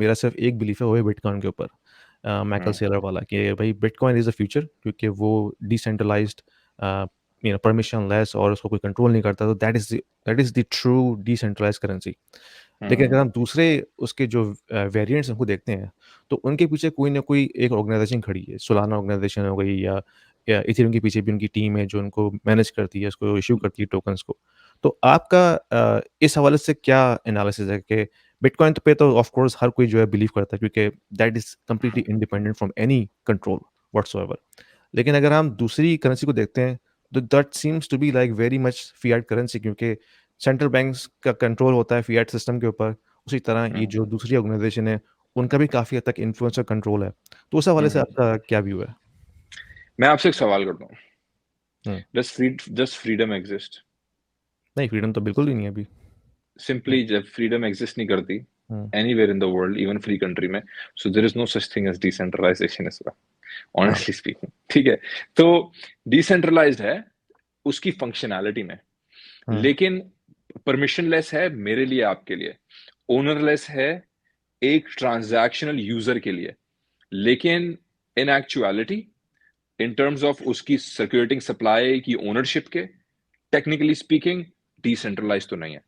मेरा सिर्फ एक बिलीफ है, वो है बिटकॉइन के ऊपर, माइकल सेलर वाला, कि भाई बिटकॉइन इज़ द फ्यूचर, क्योंकि वो डिसेंट्रलाइज्ड, परमिशन लेस, और उसको कोई कंट्रोल नहीं करता, तो that is the true decentralized currency. लेकिन अगर हम दूसरे उसके जो वेरिएंट्स उनको देखते हैं, तो उनके पीछे कोई ना कोई एक ऑर्गेनाइजेशन खड़ी है। सोलाना ऑर्गेनाइजेशन हो गई, या इथेरियम के पीछे भी उनकी टीम है जो उनको मैनेज करती है, उसको इश्यू करती है टोकन्स को। तो आपका इस हवाले से क्या एनालिसिस है कि बिटकॉइन पे तो ऑफ कोर्स हर कोई जो है बिलीव करता है, क्योंकि that is completely independent from any control whatsoever. लेकिन अगर हम दूसरी करेंसी को देखते हैं, तो that seems to be like very much fiat currency, क्योंकि सेंट्रल बैंक्स का कंट्रोल होता है फिएट सिस्टम के ऊपर। उसी तरह ये जो दूसरी ऑर्गेनाइजेशन है, उनका भी काफ़ी हद तक इन्फ्लुएंस और कंट्रोल है। तो उस हवाले से आपका क्या व्यू है? मैं आपसे एक सवाल करता हूँ, हुँ। Does freedom exist? नहीं, फ्रीडम तो बिल्कुल ही नहीं है अभी। हुँ, सिंपली जब फ्रीडम एग्जिस्ट नहीं करती हुँ, anywhere in the world, even free country में, so there is no such thing as decentralization is well, हाँ, ऑनेस्टली स्पीकिंग। ठीक है, तो डिसेंट्रलाइज्ड है उसकी फंक्शनैलिटी में, हुँ, लेकिन परमिशनलेस है मेरे लिए, आपके लिए ओनरलेस है एक ट्रांजैक्शनल यूजर के लिए। लेकिन इन एक्चुअलिटी, इन टर्म्स ऑफ उसकी सर्कुलेटिंग सप्लाई की ओनरशिप के, टेक्निकली स्पीकिंग डिसेंट्रलाइज तो नहीं है।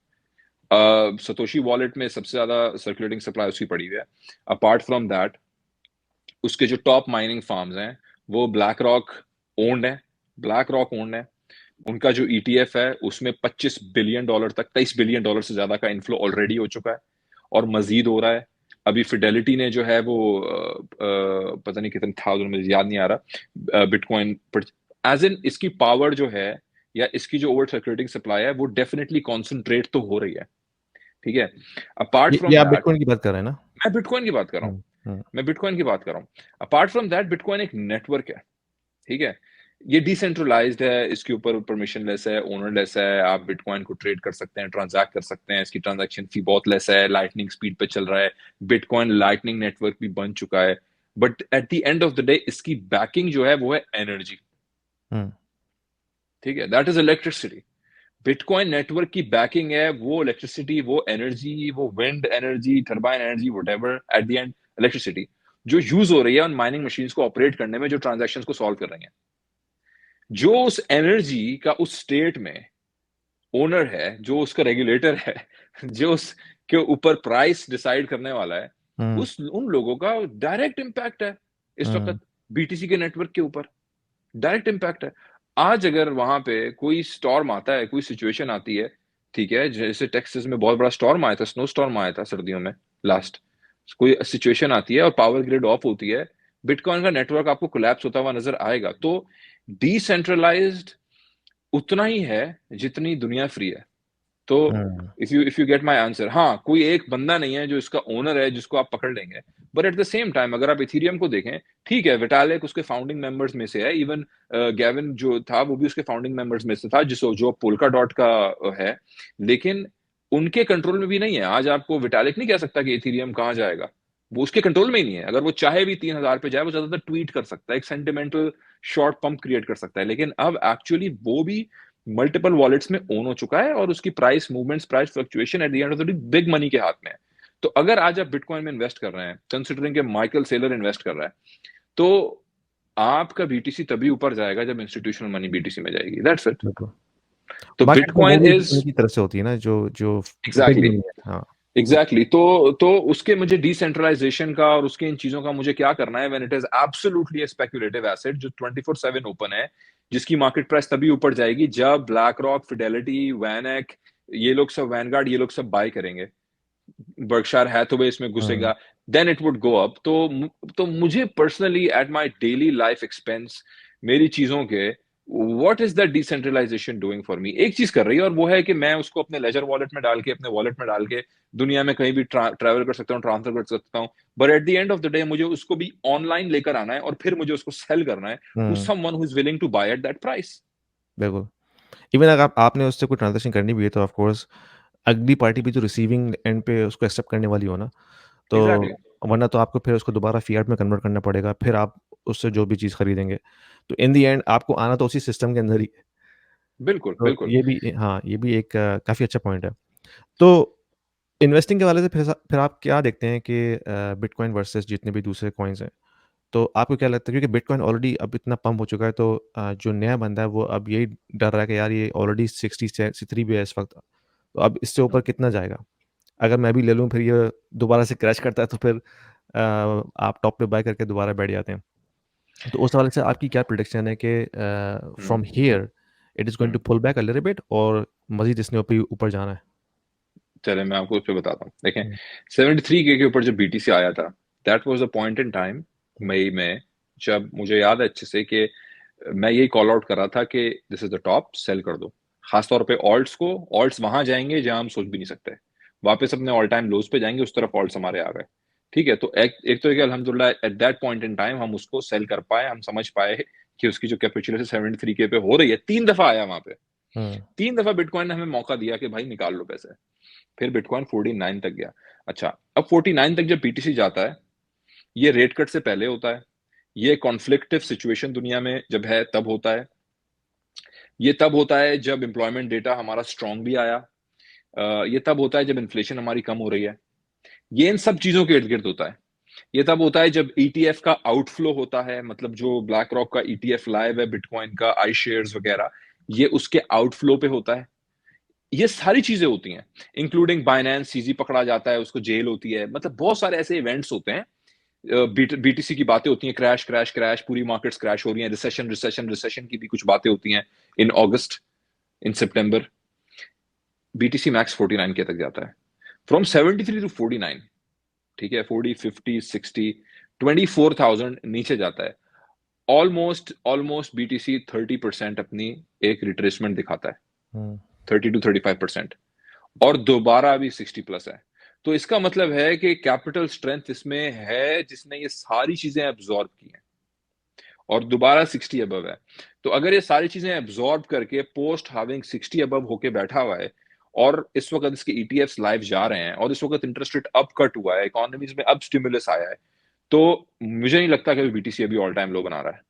सतोशी वॉलेट में सबसे ज्यादा सर्कुलेटिंग सप्लाई उसकी पड़ी हुई है। अपार्ट फ्रॉम दैट, उसके जो टॉप माइनिंग फार्म्स हैं वो ब्लैक रॉक ओन्ड है, ब्लैक रॉक ओन्ड है। उनका जो ईटीएफ है उसमें $25 बिलियन तक, $23 बिलियन से ज्यादा का इन्फ्लो ऑलरेडी हो चुका है और मजीद हो रहा है। अभी फिडेलिटी ने जो है वो पता नहीं कितने थाउजेंड, मुझे याद नहीं आ रहा, बिटकॉइन एज इन इसकी पावर जो है या इसकी जो ओवर सर्कुलेटिंग सप्लाई है वो डेफिनेटली कॉन्सेंट्रेट तो हो रही है। ठीक है, अपार्ट ये फ्रॉम आप दैट, बिटकॉइन की बात कर रहे हैं ना? मैं बिटकॉइन की बात कर रहा हूँ, हुँ, हुँ, मैं बिटकॉइन की बात कर रहा हूँ। अपार्ट फ्रॉम दैट, बिटकॉइन एक नेटवर्क है। ठीक है, ये डिसेंट्रलाइज्ड है, इसके ऊपर परमिशन लेस है, ओनर लेस है, आप बिटकॉइन को ट्रेड कर सकते हैं, ट्रांजैक्ट कर सकते हैं, इसकी ट्रांजैक्शन फी बहुत लेस है, लाइटनिंग स्पीड पे चल रहा है, बिटकॉइन लाइटनिंग नेटवर्क भी बन चुका है। But at the end of the day इसकी बैकिंग जो है वो है एनर्जी। हुँ, ठीक है, that is electricity. Bitcoin network की बैकिंग है वो इलेक्ट्रिसिटी, वो एनर्जी, वो wind energy, turbine energy, what at the end electricity जो यूज हो रही है उन माइनिंग मशीन्स को ऑपरेट करने में, जो ट्रांजैक्शंस को सॉल्व कर रही हैं। जो उस एनर्जी का उस स्टेट में ओनर है, जो उसका रेगुलेटर है, जो उसके ऊपर प्राइस डिसाइड करने वाला है, हुँ, उस उन लोगों का डायरेक्ट इम्पैक्ट है इस हुँ, वक्त बीटीसी के नेटवर्क के ऊपर। डायरेक्ट इम्पैक्ट है। आज अगर वहां पे कोई स्टॉर्म आता है, कोई सिचुएशन आती है, ठीक है, जैसे टेक्सास में बहुत बड़ा स्टॉर्म आया था, स्नो स्टॉर्म आया था सर्दियों में लास्ट, कोई सिचुएशन आती है और पावर ग्रिड ऑफ होती है, बिटकॉइन का नेटवर्क आपको कोलैप्स होता हुआ नजर आएगा। तो डिसेंट्रलाइज्ड उतना ही है जितनी दुनिया फ्री है। तो हुँ। If you get my answer, हाँ, कोई एक बंदा नहीं है जो इसका ओनर है जिसको आप पकड़ लेंगे। But at the same time अगर आप इथीरियम को देखें, ठीक है, विटालिक उसके फाउंडिंग मेंबर्स में से है, इवन गैविन जो था वो भी उसके फाउंडिंग मेंबर्स में से था, जिसो जो पोल्का डॉट का है। लेकिन उनके कंट्रोल में भी नहीं है। आज आपको विटालिक नहीं कह सकता कि इथीरियम कहाँ जाएगा, वो उसके कंट्रोल में ही नहीं है। अगर वो चाहे भी 3,000 पे जाए, वो ज्यादातर ट्वीट कर सकता है, एक सेंटिमेंटल शॉर्ट पंप क्रिएट कर सकता है। लेकिन अब एक्चुअली वो भी मल्टीपल वॉलेट्स में ओन हो चुका है और उसकी price movements, price fluctuation at the end of the day big money के हाथ में है। तो अगर आज आप बिटकॉइन में इन्वेस्ट कर रहे हैं, कंसिडरिंग के माइकल सेलर इन्वेस्ट कर रहा है, तो आपका बीटीसी तभी ऊपर जाएगा जब इंस्टीट्यूशनल मनी बीटीसी में जाएगी। That's it. बिल्कुल। तो मार्केट में बिटकॉइन मूवमेंट भी इज उन्हीं की तरफ से होती है ना, जो जो बिग एग्जैक्टली, मनी है। हाँ। एग्जैक्टली। तो उसके मुझे डिसेंट्रलाइजेशन का और उसके इन चीजों का मुझे क्या करना है, when it is absolutely speculative asset जो 24/7 ओपन है, जिसकी मार्केट प्राइस तभी ऊपर जाएगी जब ब्लैक रॉक, फिडेलिटी, वैनएक, ये लोग सब, वैनगार्ड, ये लोग सब बाय करेंगे, बर्कशायर हैथवे इसमें हुँ, घुसेगा, then it would go up. तो मुझे personally at my daily life expense, मेरी चीजों के, what is the decentralization doing for me? एक चीज कर रही है और वो है कि मैं उसको अपने लेजर वॉलेट में डाल के, अपने वॉलेट में डाल के दुनिया में कहीं भी ट्रैवल कर सकता हूँ, ट्रांसफर कर सकता हूँ। But at the end of the day मुझे उसको भी ऑनलाइन लेकर आना है और फिर मुझे उसको सेल करना है to whom, someone who is willing to buy at that price. बिल्कुल। इवन अगर आपने उससे कोई ट्रांज़ैक्शन करनी भी है, तो ऑफ कोर्स अगली पार्टी भी तो रिसीविंग एंड पे उसको एक्सेप्ट करने वाली हो ना, एग्जैक्टली, तो वरना तो आपको फिर उसको दोबारा फिएट में कन्वर्ट करना पड़ेगा, फिर आप उससे जो भी चीज़ खरीदेंगे। तो इन द एंड आपको आना तो उसी सिस्टम के अंदर ही है। बिल्कुल तो बिल्कुल। ये भी हाँ, ये भी एक काफ़ी अच्छा पॉइंट है। तो इन्वेस्टिंग के वाले से फिर आप क्या देखते हैं कि बिटकॉइन वर्सेस जितने भी दूसरे कॉइन्स हैं, तो आपको क्या लगता है, क्योंकि बिटकॉइन ऑलरेडी अब इतना पंप हो चुका है, तो जो नया बंदा है वो अब यही डर रहा है कि यार ये ऑलरेडी 63 भी है इस वक्त, तो अब इससे ऊपर कितना जाएगा, अगर मैं भी ले लूँ फिर ये दोबारा से क्रैश करता है तो फिर आप टॉप पे बाय करके दोबारा बैठ जाते हैं। तो उस हवाले से आपकी क्या प्रिडिक्शन है कि from here it is going to pull back a little bit और मजीद इसने ऊपर ऊपर जाना है? चले मैं आपको उस पर बताता हूँ। देखें, हम्म, 73K के ऊपर जब बीटीसी आया था, that was the point in time, मई में, जब मुझे याद है अच्छे से कि मैं यही कॉल आउट कर रहा था कि this is the top, sell कर दो। खासतौर पे ऑल्ट्स को, ऑल्ट्स वहां जाएंगे जहां हम सोच भी नहीं सकते, वापस अपने ऑल टाइम लोज पे जाएंगे, उस तरफ ऑल्ट्स हमारे आ गए। ठीक है, तो एक तो अल्हम्दुलिल्लाह at that point in time हम उसको सेल कर पाए, हम समझ पाए कि उसकी जो कैपिचुलेशन 73K पे हो रही है, 3 दफा आया वहां पे, हम्म, 3 दफा बिटकॉइन ने हमें मौका दिया कि भाई निकाल लो पैसे। फिर बिटकॉइन 49 तक गया। अच्छा, अब 49 तक जब बीटीसी जाता है, ये रेट कट से पहले होता है, ये कॉन्फ्लिक्टिव सिचुएशन दुनिया में जब है तब होता है, ये तब होता है जब एम्प्लॉयमेंट डेटा हमारा स्ट्रांग भी आया, ये तब होता है जब इन्फ्लेशन हमारी कम हो रही है, ये इन सब चीजों के इर्द गिर्द होता है। ये तब होता है जब ईटीएफ का आउटफ्लो होता है, मतलब जो ब्लैक रॉक का ईटीएफ लाइव है बिटकॉइन का, आई शेयर्स वगैरह, ये उसके आउटफ्लो पे होता है। ये सारी चीजें होती हैं, इंक्लूडिंग बाइनेंस, सीजी पकड़ा जाता है, उसको जेल होती है, मतलब बहुत सारे ऐसे इवेंट्स होते हैं। बीटीसी की बातें होती हैं, क्रैश क्रैश क्रैश, पूरी मार्केट्स क्रैश हो रही हैं, रिसेशन रिसेशन रिसेशन की भी कुछ बातें होती हैं इन अगस्त, इन सितंबर। बीटीसी मैक्स 49 के तक जाता है, फ्रॉम 73 टू 49। ठीक है, 40 50 60 24,000 नीचे जाता है। ऑलमोस्ट ऑलमोस्ट बीटीसी 30% अपनी एक रिट्रेसमेंट दिखाता है, हम्म, 30 to 35%, और दोबारा अभी 60 प्लस है। तो इसका मतलब है कि कैपिटल स्ट्रेंथ इसमें है जिसने ये सारी चीजें एब्जॉर्ब की हैं, और दोबारा 60 अबव है। तो अगर ये सारी चीजें एब्जॉर्ब करके पोस्ट हाविंग 60 अबव होके बैठा हुआ है, और इस वक्त इसके ईटीएफ्स लाइव जा रहे हैं, और इस वक्त इंटरेस्ट रेट अप कट हुआ है, इकोनॉमीज में अब स्टिमुलस आया है, तो मुझे नहीं लगता कि बीटीसी अभी ऑल टाइम लो बना रहा है,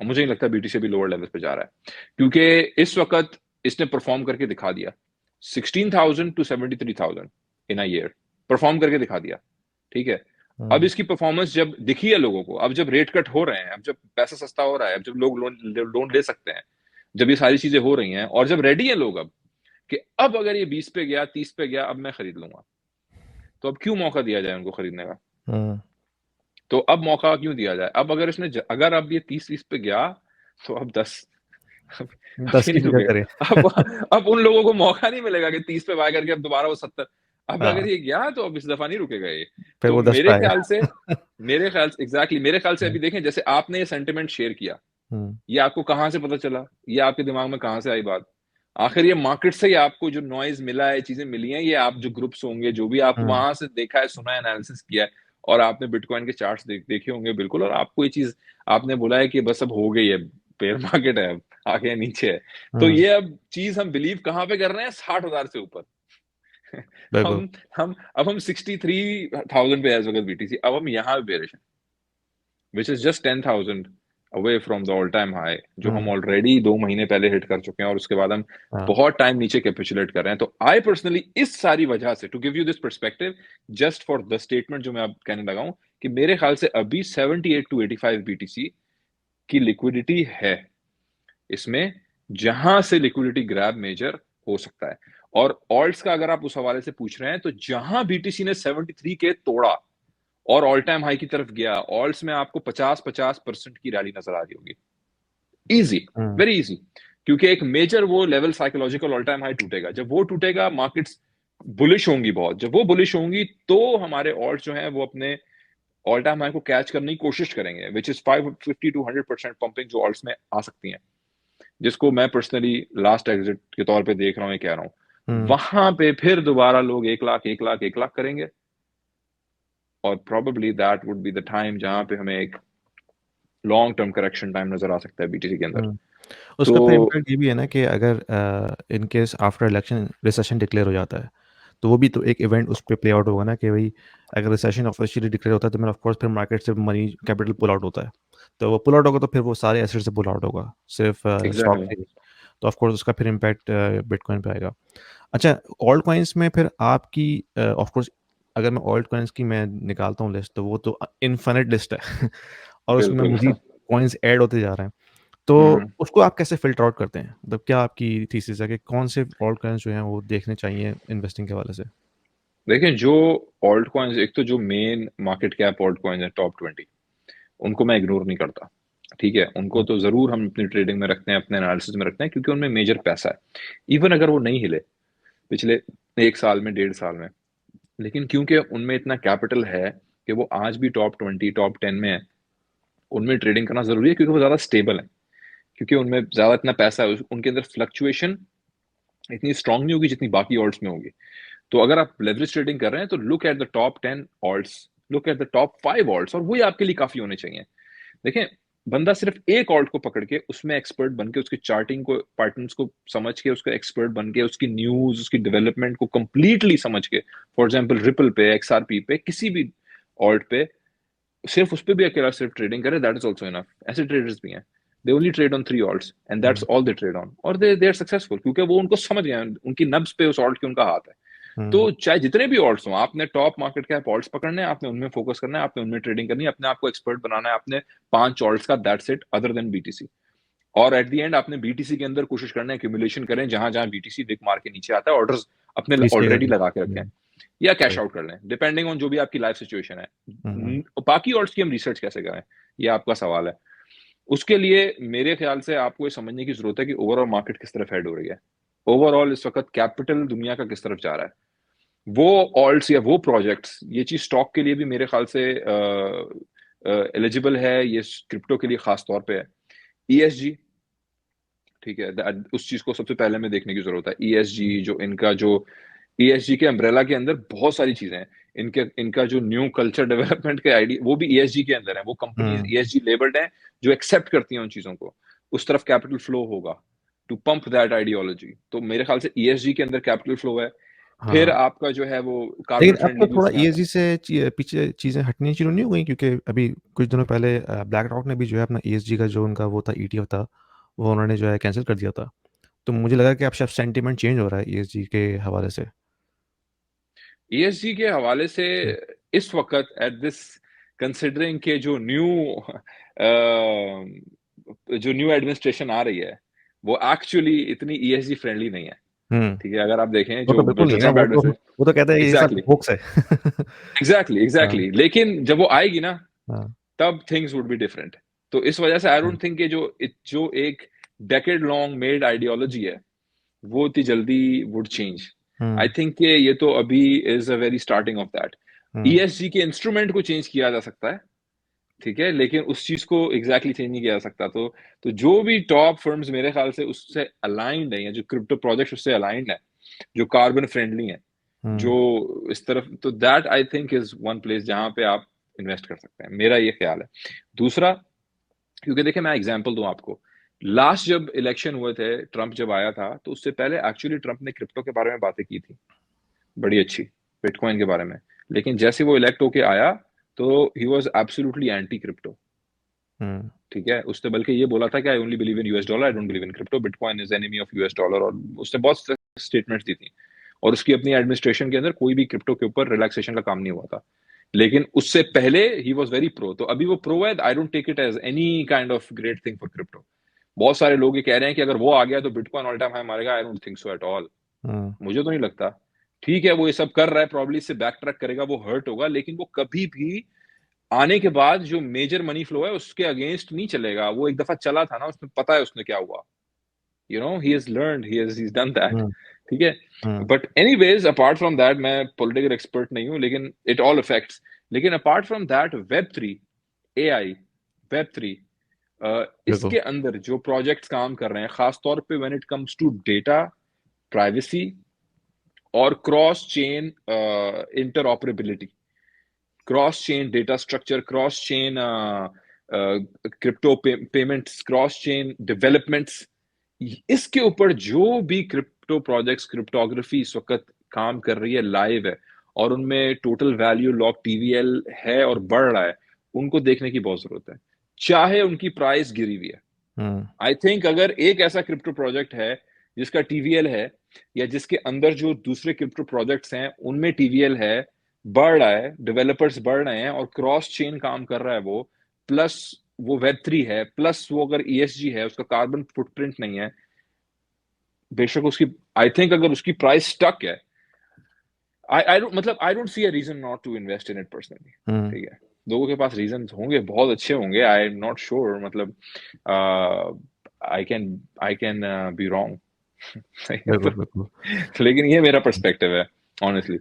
और मुझे नहीं लगता बीटीसी अभी लोअर लेवल पे जा रहा है, क्योंकि इस वक्त इसने परफॉर्म करके दिखा दिया, 16,000 to 73,000 in a year, perform करके दिखा दिया। ठीक है, अब हम्म, इसकी परफॉर्मेंस जब दिखी है लोगों को, अब जब रेट कट हो रहे हैं, अब जब पैसा सस्ता हो रहा है, अब जब लोग लोन ले सकते हैं, जब ये सारी चीजें हो रही हैं, और जब रेडी है लोग अब कि अब अगर ये 20 पे गया, 30 पे गया, अब मैं खरीद लूंगा, तो अब क्यों मौका दिया जाए उनको खरीदने का? हम्म, तो अब मौका क्यों दिया जाए? अब अगर अगर अब ये 30-20 पे गया, तो अब 10, अब 10 ये की नहीं जगह रुकेगा। करें। अब उन लोगों को मौका नहीं मिलेगा कि 30 पे बाय करके अब दोबारा वो 70, अब अगर हाँ, ये गया तो अब इस दफा नहीं रुकेगा ये। फिर तो वो 10 पे आएगा। मेरे ख्याल से हम्म, अभी देखें, जैसे आपने ये सेंटिमेंट शेयर किया, हम्म, ये आपको कहाँ से पता चला, ये आपके दिमाग में कहाँ से आई बात? आखिर ये मार्केट से ही आपको जो नॉइज मिला है, चीजें मिली हैं, ये आप जो ग्रुप्स होंगे, जो भी आप हम्म, वहां से देखा है, सुना है, एनालिसिस किया है, और आपने बिटकॉइन के चार्ट्स देखे होंगे बिल्कुल, और आपको ये चीज, आपने बोला है कि बस अब हो गई है, बेयर मार्केट है, अब आगे नीचे है। तो हम्म, ये अब चीज हम बिलीव कहाँ पे कर रहे हैं? 60,000 से ऊपर। बिल्कुल। हम 63,000 पे है इस वक्त बीटीसी, अब हम यहाँ पे bearish, which is just 10,000 away from the all time high, जो हम हम्म, ऑलरेडी 2 महीने पहले हिट कर चुके हैं, और उसके बाद हम हाँ, बहुत टाइम नीचे कैपिचुलेट कर रहे हैं। तो आई पर्सनली इस सारी वजह से, to give you this perspective, just for the statement जो मैं अब कहने लगा हूं, कि मेरे ख्याल से अभी 78 to 85 बीटीसी की लिक्विडिटी है इसमें, जहां से लिक्विडिटी ग्रैब मेजर हो सकता है। और ऑल्ट्स का अगर आप उस हवाले से पूछ रहे हैं, तो जहां बीटीसी ने 73 के तोड़ा और ऑल टाइम हाई की तरफ गया, ऑल्ट्स में आपको 50-50% की रैली नजर आ रही होगी, इजी, हम्म, वेरी इजी। क्योंकि एक मेजर वो level psychological all time high टूटेगा, जब वो टूटेगा मार्केट्स बुलिश होंगी बहुत, जब वो बुलिश होंगी तो हमारे ऑल्ट जो हैं वो अपने ऑल टाइम हाई को कैच करने की कोशिश करेंगे, विच इज 550 to 100% पंपिंग जो ऑल्ट्स में आ सकती हैं, जिसको मैं पर्सनली लास्ट एग्जिट के तौर पे देख रहा हूँ, ये कह रहा हूँ, हम्म, वहां पे फिर दोबारा लोग 1 लाख 1 लाख 1 लाख करेंगे, और probably that would be the time जहां पे हमें एक लॉन्ग टर्म करेक्शन टाइम नजर आ सकता है बीटीसी के अंदर। हम्म। तो उसका फिर इम्पैक्ट ये भी है ना कि अगर in case after election recession declare हो जाता है, तो वो भी तो एक इवेंट उस पे प्ले आउट होगा ना कि भाई अगर रिसेशन ऑफिशियली डिक्लेयर होता है तो मैं ऑफ कोर्स फिर मार्केट से मनी कैपिटल पुल आउट होता है, तो वो पुल आउट होगा तो फिर वो सारे एसेट से पुल आउट होगा, सिर्फ स्टॉक एग्जैक्टली, से ही। तो ऑफ कोर्स उसका फिर इम्पैक्ट बिटकॉइन पे आएगा। अच्छा, ऑल्ट कॉइन्स में फिर आपकी ऑफ कोर्स अगर मैं ऑल्ट कॉइन्स की मैं निकालता हूँ लिस्ट, तो वो तो इनफिनिट लिस्ट है और उसमें बिल्कुल। मजीद कॉइन्स ऐड होते जा रहे हैं। तो हम्म। उसको आप कैसे फ़िल्टर आउट करते हैं? मतलब क्या आपकी थीसिस है कि कौन से ऑल्ट कॉइन्स जो हैं वो देखने चाहिए इन्वेस्टिंग के हवाले से? देखिए, जो ऑल्ट कॉइन्स, एक तो जो main market cap alt coins हैं टॉप 20, उनको मैं इग्नोर नहीं करता। ठीक है, उनको हुँ, तो जरूर हम अपनी ट्रेडिंग में रखते हैं, अपने एनालिसिस में रखते हैं, क्योंकि उनमें मेजर पैसा है। इवन अगर वो नहीं हिले पिछले 1 साल में, 1.5 साल में, लेकिन क्योंकि उनमें इतना कैपिटल है कि वो आज भी टॉप 20, टॉप 10 में है, उनमें ट्रेडिंग करना जरूरी है, क्योंकि वो ज्यादा स्टेबल है। क्योंकि उनमें ज्यादा इतना पैसा है, उनके अंदर फ्लक्चुएशन इतनी स्ट्रांग नहीं होगी जितनी बाकी ऑल्ट्स में होगी। तो अगर आप लेवरेज ट्रेडिंग कर रहे हैं, तो look at the top 10 ult's, look at the top 5 ult's, और वही आपके लिए काफी होने चाहिए। देखें, बंदा सिर्फ एक ऑल्ट को पकड़ के उसमें एक्सपर्ट बन के, उसके चार्टिंग को, पैटर्न्स को समझ के, उसका एक्सपर्ट बन के, उसकी न्यूज, उसकी डेवलपमेंट को कंप्लीटली समझ के, फॉर एग्जांपल रिपल पे, एक्सआरपी पे, किसी भी ऑल्ट पे, सिर्फ उस पे भी अकेला सिर्फ ट्रेडिंग करे, दैट इज ऑल्सो इनफ। ऐसे ट्रेडर्स भी हैं, they only trade on 3 ult's and that's hmm, all they trade on, और दे आर सक्सेसफुल, क्योंकि वो उनको समझ गए हैं, उनकी नब्ज पे उस ऑल्ट के उनका हाथ है। तो हुँ, चाहे जितने भी ऑल्ट्स हों, आपने टॉप मार्केट कैप ऑल्ट्स पकड़ने हैं, आपने उनमें फोकस करना है, आपने उनमें ट्रेडिंग करनी है, अपने आप को एक्सपर्ट बनाना है, आपने 5 ऑल्ट्स का, that's it, other than BTC. और एट द एंड आपने बीटीसी के अंदर कोशिश करना है, एक्यूमुलेशन करें, जहां जहां बीटीसी विक मार के नीचे आता है, ऑर्डर्स अपने पीछे ऑलरेडी करके। लगा के रखें, हुँ, या कैश राइट। आउट कर लें, डिपेंडिंग ऑन जो भी आपकी लाइफ सिचुएशन है। हुँ, हुँ, बाकी ऑल्ट्स की हम रिसर्च कैसे करें, ये आपका सवाल है। उसके लिए मेरे ख्याल से आपको ये समझने की जरूरत है कि ओवरऑल मार्केट किस तरफ हेड हो रही है। ओवरऑल इस वक्त कैपिटल दुनिया का किस तरफ जा रहा है, वो ऑल्ट्स या वो प्रोजेक्ट्स, ये चीज स्टॉक के लिए भी मेरे ख्याल से एलिजिबल है, ये क्रिप्टो के लिए खास तौर पे है। ईएसजी, ठीक है, उस चीज को सबसे पहले में देखने की जरूरत है। ईएसजी, जो इनका जो ईएसजी के अम्ब्रेला के अंदर बहुत सारी चीजें हैं। इनके इनका जो न्यू कल्चर डेवलपमेंट के आईडी, वो भी ईएसजी के अंदर है। वो कंपनीज हुँ, ईएसजी लेबल्ड हैं, जो एक्सेप्ट करती हैं उन चीजों को। उस तरफ कैपिटल फ्लो होगा टू पंप दैट आइडियोलॉजी। तो मेरे ख्याल से ईएसजी के अंदर कैपिटल फ्लो है। फिर हाँ। आपका जो है वो कार्बन लेकिन अब तो फ्रेंडली भी थोड़ा उसमें आता है। ईएसजी से पीछे चीज़ें हटनी शुरू नहीं हो गई? क्योंकि अभी कुछ दिनों पहले ब्लैक रॉक ने भी जो है अपना ईएसजी का जो उनका वो था ईटीएफ था, वो उन्होंने जो है कैंसिल कर दिया था। तो मुझे लगा कि अब शायद सेंटीमेंट चेंज हो रहा है ईएसजी के हवाले से। ईएसजी के हवाले से हुँ, इस वक्त एट दिस, कंसिडरिंग के जो न्यू एडमिनिस्ट्रेशन आ रही है, वो एक्चुअली इतनी ईएसजी फ्रेंडली नहीं है। हुँ। ठीक है, अगर आप देखें वो तो जो बिल्कुल नहीं है ना, ट्रम्प एडमिनिस्ट्रेशन, वो तो कहता है ये सब एग्जैक्टली, होक्स है। एग्जैक्टली, हाँ, एग्जैक्टली, लेकिन जब वो आएगी ना, हाँ। तब थिंग्स वुड बी डिफरेंट। तो इस वजह से आई हुँ, डोंट थिंक कि जो एक डेकेड लॉन्ग मेड आइडियोलॉजी है, वो इतनी जल्दी would change. I hmm, think कि ये तो अभी is a very starting of that. Hmm, ESG के इंस्ट्रूमेंट को चेंज किया जा सकता है, ठीक है, लेकिन उस चीज को एग्जैक्टली चेंज नहीं किया जा सकता। तो जो भी टॉप फर्म्स मेरे ख्याल से उससे अलाइंड है, या जो क्रिप्टो प्रोजेक्ट उससे अलाइंड है, जो कार्बन फ्रेंडली है, जो हुँ। इस तरफ, तो that I think is one place जहां पे आप इन्वेस्ट कर सकते हैं, मेरा ये ख्याल है। दूसरा, क्योंकि देखिए मैं एग्जांपल दूं आपको, लास्ट जब इलेक्शन हुए थे, ट्रंप जब आया था, तो उससे पहले एक्चुअली ट्रंप ने क्रिप्टो के बारे में बातें की थी, बड़ी अच्छी, बिटकॉइन के बारे में। लेकिन जैसे वो इलेक्ट होके आया, तो he was absolutely anti crypto. हुँ, ठीक है, उसने बल्कि ये बोला था कि I only believe in US dollar, I don't believe in crypto, bitcoin is enemy of US dollar, और उसने बहुत स्टेटमेंट्स दी थी। और उसकी अपनी एडमिनिस्ट्रेशन के अंदर कोई भी क्रिप्टो के ऊपर रिलैक्सेशन का काम नहीं हुआ था। लेकिन उससे पहले ही वॉज वेरी प्रो। तो अभी वो प्रो है, I don't take it as any kind of great thing for crypto. बहुत सारे लोग ये कह रहे हैं कि अगर वो आ गया तो बिटकॉइन ऑल टाइम हाई मारेगा, I don't think so at all. हुँ, मुझे तो नहीं लगता। ठीक है, वो ये सब कर रहा है, प्रॉब्ली इससे बैक ट्रैक करेगा, वो हर्ट होगा, लेकिन वो कभी भी आने के बाद जो मेजर मनी फ्लो है उसके अगेंस्ट नहीं चलेगा। वो एक दफा चला था ना, उसमें पता है उसने क्या हुआ। He has learned, he has done that. हुँ, ठीक है। हुँ, but anyways, apart from that, मैं पॉलिटिकल एक्सपर्ट नहीं हूं, लेकिन इट ऑल अफेक्ट्स। लेकिन apart from that, web 3, AI, web 3, बिल्कुल। इसके अंदर जो प्रोजेक्ट्स काम कर रहे हैं, खास तौर पे when it comes to data privacy और cross chain interoperability, cross chain data structure, cross chain crypto payments, cross chain developments, इसके ऊपर जो भी क्रिप्टो प्रोजेक्ट्स, क्रिप्टोग्राफी इस वक्त काम कर रही है, लाइव है, और उनमें टोटल वैल्यू लॉक टीवीएल है और बढ़ रहा है, उनको देखने की बहुत जरूरत है, चाहे उनकी प्राइस गिरी हुई है। हुँ, आई थिंक अगर एक ऐसा क्रिप्टो प्रोजेक्ट है जिसका TVL है या जिसके अंदर जो दूसरे क्रिप्टो प्रोजेक्ट्स हैं उनमें TVL है, बढ़ रहा है, डेवलपर्स बढ़ रहे हैं और क्रॉस चेन काम कर रहा है वो, प्लस वो Web3 है, प्लस वो अगर ESG है, उसका कार्बन फुटप्रिंट नहीं है, बेशक उसकी आई थिंक अगर उसकी प्राइस स्टक है, I don't see a reason not to invest in it personally. Hmm. ठीक है, लोगों के पास रीजन होंगे, बहुत अच्छे होंगे, आई एम नॉट श्योर, मतलब आई कैन बी रॉन्ग। सही है बिल्कुल बिल्कुल। तो लेकिन ये मेरा पर्सपेक्टिव है honestly.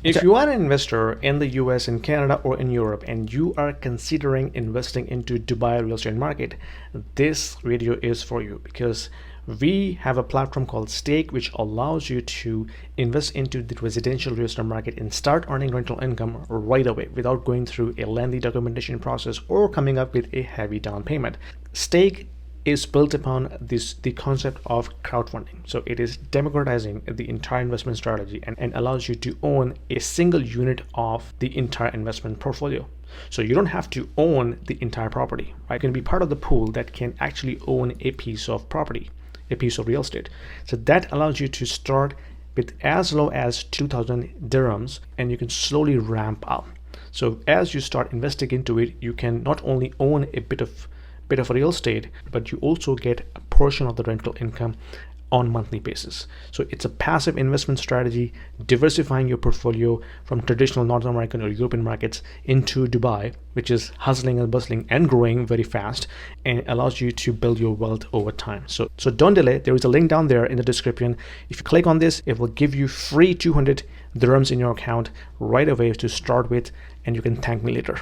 If you are an investor in the US, in Canada, or in Europe, and you are considering investing into Dubai real estate market, this video is for you because we have a platform called Stake, which allows you to invest into the residential real estate market and start earning rental income right away without going through a lengthy documentation process or coming up with a heavy down payment. Stake is built upon the concept of crowdfunding. So it is democratizing the entire investment strategy and allows you to own a single unit of the entire investment portfolio. So you don't have to own the entire property, right? You can be part of the pool that can actually own a piece of property, a piece of real estate. So that allows you to start with as low as 2,000 dirhams and you can slowly ramp up. So as you start investing into it, you can not only own a bit of real estate, but you also get a portion of the rental income on monthly basis. So it's a passive investment strategy, diversifying your portfolio from traditional North American or European markets into Dubai, which is hustling and bustling and growing very fast and allows you to build your wealth over time. So don't delay. There is a link down there in the description. If you click on this, it will give you free 200 dirhams in your account right away to start with, and you can thank me later.